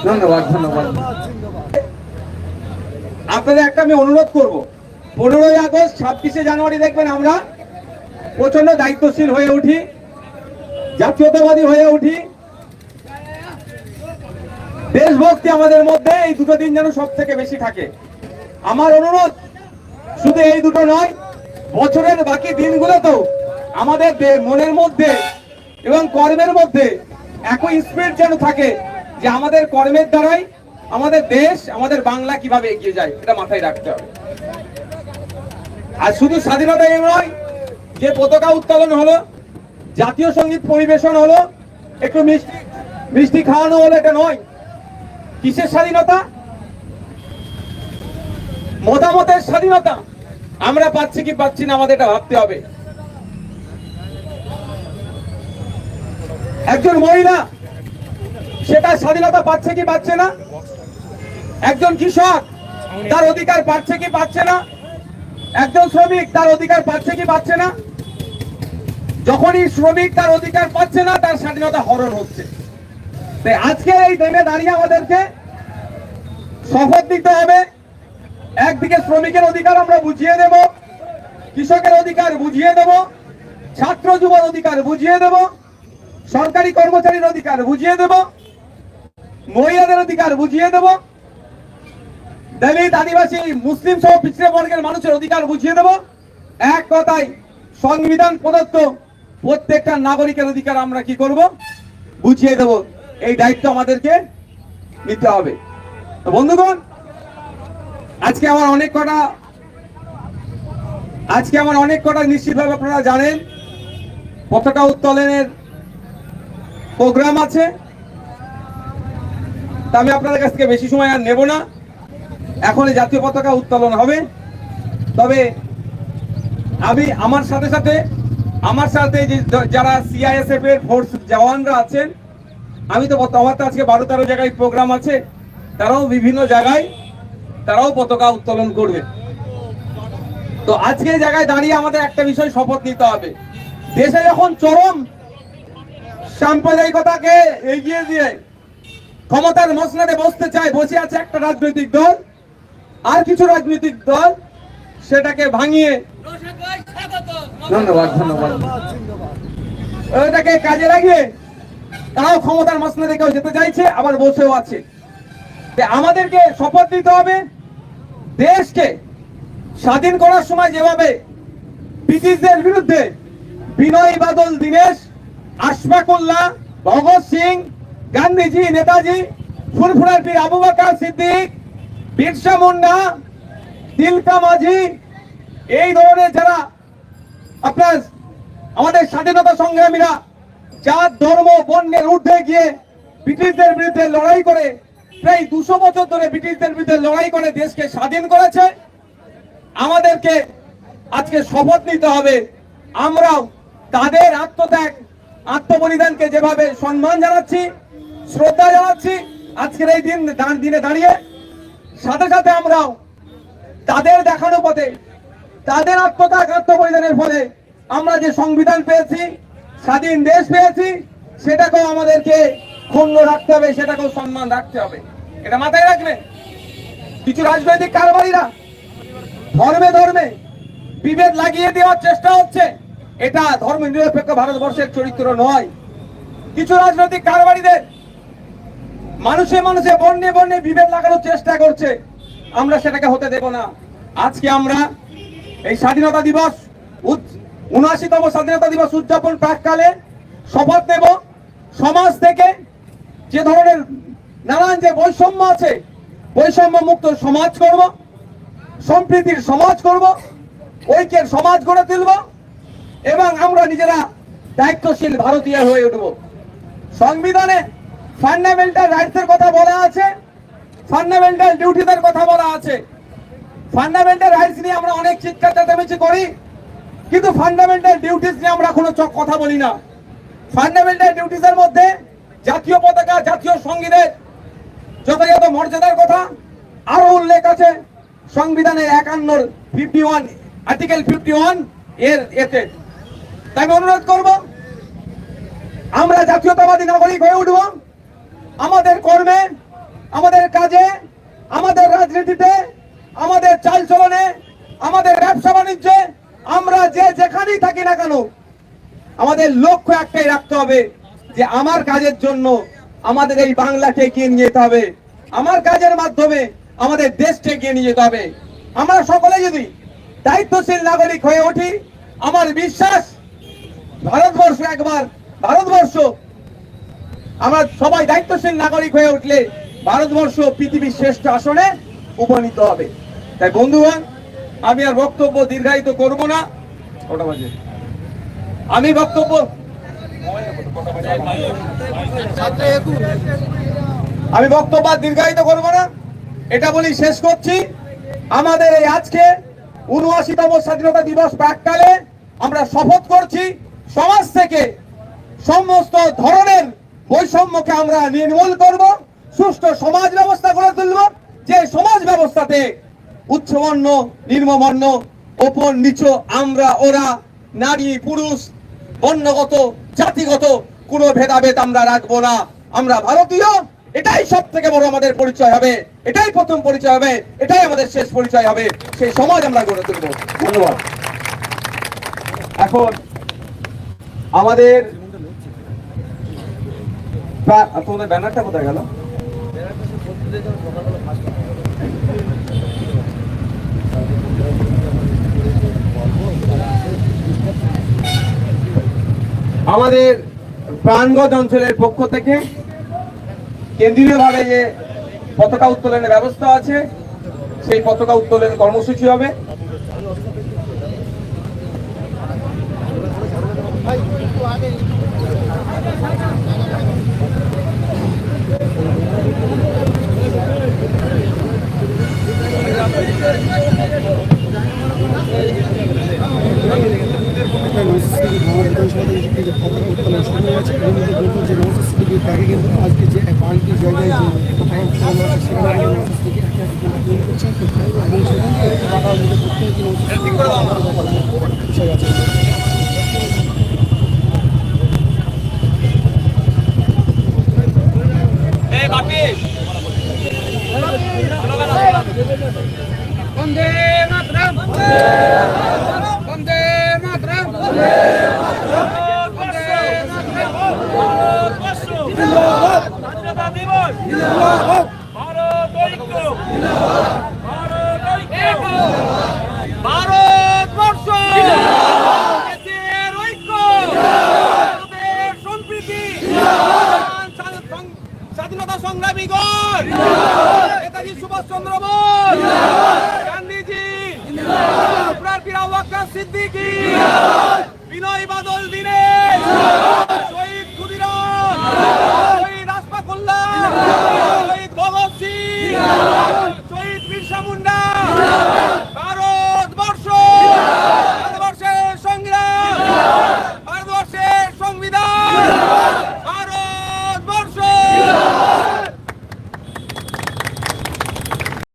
ধন্যবাদ ধন্যবাদ। আপনাদের একটা আমি অনুরোধ করব, 15ই আগস্ট 26শে জানুয়ারি দেখবেন আমরা প্রচন্ড দায়িত্বশীল হয়ে উঠি, জাতীয়তাবাদী হয়ে উঠি, দেশভক্তি আমাদের মধ্যে এই দুটো দিন যেন সব থেকে বেশি থাকে। আমার অনুরোধ শুধু এই দুটো নয়, বছরের বাকি দিনগুলোতেও আমাদের মনের মধ্যে এবং কর্মের মধ্যে একই স্পিরিট যেন থাকে যে আমাদের কর্মের দ্বারাই আমাদের দেশ, আমাদের বাংলা কিভাবে এগিয়ে যায়, এটা মাথায় রাখতে হবে। আর শুধু স্বাধীনতা এই নয় যে পতাকা উত্তোলন হলো, জাতীয় সঙ্গীত পরিবেশন হলো, একটু মিষ্টি খাওয়ানো হলো, এটা নয়। কিসের স্বাধীনতা? মতামতের স্বাধীনতা। আমরা পাচ্ছি কি পাচ্ছি না, আমাদের এটা ভাবতে হবে। একজন মহিলা সেটা স্বাধীনতা পাচ্ছে কি পাচ্ছে না, একজন কৃষক তার অধিকার পাচ্ছে কি পাচ্ছে না, একজন শ্রমিক তার অধিকার পাচ্ছে কি পাচ্ছে না। যখনই শ্রমিক তার অধিকার পাচ্ছে না, তার স্বাধীনতা হরণ হচ্ছে। তাই আজকে এই দিনে দাঁড়িয়ে আমাদেরকে শপথ নিতে হবে। একদিকে শ্রমিকের অধিকার আমরা বুঝিয়ে দেব, কৃষকের অধিকার বুঝিয়ে দেব, ছাত্র যুবর অধিকার বুঝিয়ে দেব, সরকারি কর্মচারীর অধিকার বুঝিয়ে দেব, মহিলাদের অধিকার বুঝিয়ে দেব, দলিত, আদিবাসী, মুসলিম সহ পিছড়ে বর্গের মানুষের অধিকার বুঝিয়ে দেব। এক কথায় সংবিধান প্রদত্ত প্রত্যেকটা নাগরিকের অধিকার আমরা কি করব, বুঝিয়ে দেব। এই দায়িত্ব আমাদেরকে নিতে হবে। তো বন্ধুগণ, আজকে আমার অনেক কটা নিশ্চিতভাবে আপনারা জানেন পতাকা উত্তোলনের প্রোগ্রাম আছে। তা আমি আপনাদের কাছ থেকে বেশি সময় আর নেব না। এখন জাতীয় পতাকা উত্তোলন হবে। তবে আমি আমার সাথে যারা সিআইএসএফ এর ফোর্স জওয়ানরা আছেন, আমি তো আমার তো আজকে 12-13 জায়গায় প্রোগ্রাম আছে, তারাও বিভিন্ন জায়গায় তারাও পতাকা উত্তোলন করবে। তো আজকে জায়গায় দাঁড়িয়ে আমাদের একটা বিষয় শপথ নিতে হবে। দেশে যখন চরম সাম্প্রদায়িকতাকে এগিয়ে দিয়ে ক্ষমতার মসনদে বসে আছে একটা রাজনৈতিক দল, আর কিছু রাজনৈতিক দল সেটাকে ভাঙিয়ে, ধন্যবাদ ধন্যবাদ, ওটাকে কাজে লাগিয়ে তারাও ক্ষমতার মসনদে কেউ যেতে চাইছে, আবার বসেও আছে। আমাদেরকে শপথ নিতে হবে, দেশকে স্বাধীন করার সময় যেভাবে ব্রিটিশদের বিরুদ্ধে বিনয় বাদল দীনেশ, আশফাকুল্লাহ, ভগৎ সিং, গান্ধীজি, নেতাজি, ফুরফুরার পীর আবু বকর সিদ্দিক, বিরসা মুন্ডা, তিলকা মাঝি, এই ধরনের যারা আপনার আমাদের স্বাধীনতা সংগ্রামীরা জাত ধর্ম বর্ণের ঊর্ধ্বে গিয়ে ব্রিটিশদের বিরুদ্ধে লড়াই করে প্রায় 200 বছর ধরে ব্রিটিশদের বিরুদ্ধে লড়াই করে দেশকে স্বাধীন করেছে, আমাদেরকে আজকে শপথ নিতে হবে আমরাও তাদের আত্মত্যাগ, আত্মবলিদানকে যেভাবে সম্মান জানাচ্ছি, শ্রদ্ধা জানাচ্ছি আজকের এই দিনে দাঁড়িয়ে, সাথে সাথে আমরাও তাদের দেখানো পথে, তাদের আত্মত্যাগ, আত্মবলিদানের ফলে আমরা যে সংবিধান পেয়েছি, স্বাধীন দেশ পেয়েছি, সেটাকেও আমাদেরকে ক্ষুণ্ণ রাখতে হবে, সেটাকেও সম্মান রাখতে হবে। এটা মাথায় রাখবেন। কিছু রাজনৈতিক কারবারিরা ধর্মে ধর্মে বিভেদ লাগিয়ে দেওয়ার চেষ্টা হচ্ছে, এটা ধর্ম নিরপেক্ষ ভারতবর্ষের চরিত্র নয়। কিছু রাজনৈতিক কারবারিদের মানুষে মানুষে বর্ণে বর্ণে বিভেদ লাগানোর চেষ্টা করছে, আমরা সেটাকে হতে দেব না। আজকে আমরা এই স্বাধীনতা দিবস ৭৯তম স্বাধীনতা দিবস উদযাপন প্রাককালে শপথ নেব, সমাজ থেকে যে ধরনের নানান যে বৈষম্য আছে, বৈষম্য মুক্ত সমাজ করব, সম্প্রীতির সমাজ করব, ঐক্যের সমাজ গড়ে তুলব এবং আমরা নিজেরা দায়িত্বশীল ভারতীয় হয়ে উঠব। সংবিধানে ফান্ডামেন্টাল রাইটসের কথা বলা আছে, ফান্ডামেন্টাল ডিউটিদের কথা বলা আছে। ফান্ডামেন্টাল রাইটস নিয়ে আমরা অনেক চিৎকার চেঁচামেচি করি, কিন্তু ফান্ডামেন্টাল ডিউটিস নিয়ে আমরা কোনো কথা বলি না। ফান্ডামেন্টাল ডিউটিসের মধ্যে জাতীয় পতাকা, জাতীয় সঙ্গীতের যথাযথ মর্যাদার কথা আরো উল্লেখ আছে সংবিধানের 51 আর্টিকেল 51 এর এতে। তাই আমি অনুরোধ করব, আমরা জাতীয়তাবাদী নাগরিক হয়ে উঠব, আমাদের কর্মে আমাদের কাজে, আমাদের রাজনীতিতে, আমাদের চালচলনে, আমাদের ব্যবসা বাণিজ্যে, আমরা যে যেখানেই থাকি না কেন, আমাদের লক্ষ্য একটাই রাখতে হবে যে আমার কাজের জন্য আমাদের এই বাংলাকে এগিয়ে নিয়ে যেতে হবে, আমার কাজের মাধ্যমে আমাদের দেশকে এগিয়ে নিয়ে যেতে হবে। আমরা সকলে যদি দায়িত্বশীল নাগরিক হয়ে উঠি, আমার বিশ্বাস ভারতবর্ষ আমরা সবাই দায়িত্বশীল নাগরিক হয়ে উঠলে ভারতবর্ষ পৃথিবীর শ্রেষ্ঠ আসনে উপনীত হবে। তাই বন্ধুগণ, আমি আর বক্তব্য দীর্ঘায়িত করব না। আমি বক্তব্য আর দীর্ঘায়িত করব না, এটা বলি শেষ করছি। আমাদের এই আজকে ৭৯তম স্বাধীনতা দিবস প্রাককালে আমরা শপথ করছি সমাজ থেকে সমস্ত ধরনের বৈষম্যকে আমরা নির্মূল করব, সুষ্ঠু সমাজ ব্যবস্থা গড়ে তুলব, যে সমাজ ব্যবস্থাতে উচ্চবর্ণ, নিম্নবর্ণ, ওপর নিচ, আমরা ওরা, নারী পুরুষ, বর্ণগত, জাতিগত কোনো ভেদাভেদ আমরা রাখবো না। আমরা ভারতীয়, এটাই সব থেকে বড় আমাদের পরিচয় হবে, এটাই প্রথম পরিচয় হবে, এটাই আমাদের শেষ পরিচয় হবে। সেই সমাজ আমরা গড়ে তুলব। ধন্যবাদ। এখন আমাদের তোমাদের ব্যানারটা কোথায় গেল? আমাদের প্রাণগঞ্জ অঞ্চলের পক্ষ থেকে কেন্দ্রীয়ভাবে যে পতাকা উত্তোলনের ব্যবস্থা আছে, সেই পতাকা উত্তোলন কর্মসূচি হবে। আজকে যে পাঁচটি জায়গায় বিষয় আছে। বন্দে মাতরম, বন্দে মাতরম, বন্দে ভারতবর্ষ দেশের ঐক্য, দেশের সম্প্রীতি, স্বাধীনতা সংগ্রামীগণ, নেতাজি সুভাষচন্দ্র বোস, গান্ধীজি, আপনার পীর আবু বকর সিদ্দিকী, বিনয় বাদল দীনেশ, শহীদ ক্ষুদিরাম, শহীদ আশফাকুল্লাহ, শহীদ ভগৎ সিং, শহীদ বিরসা মুন্ডা,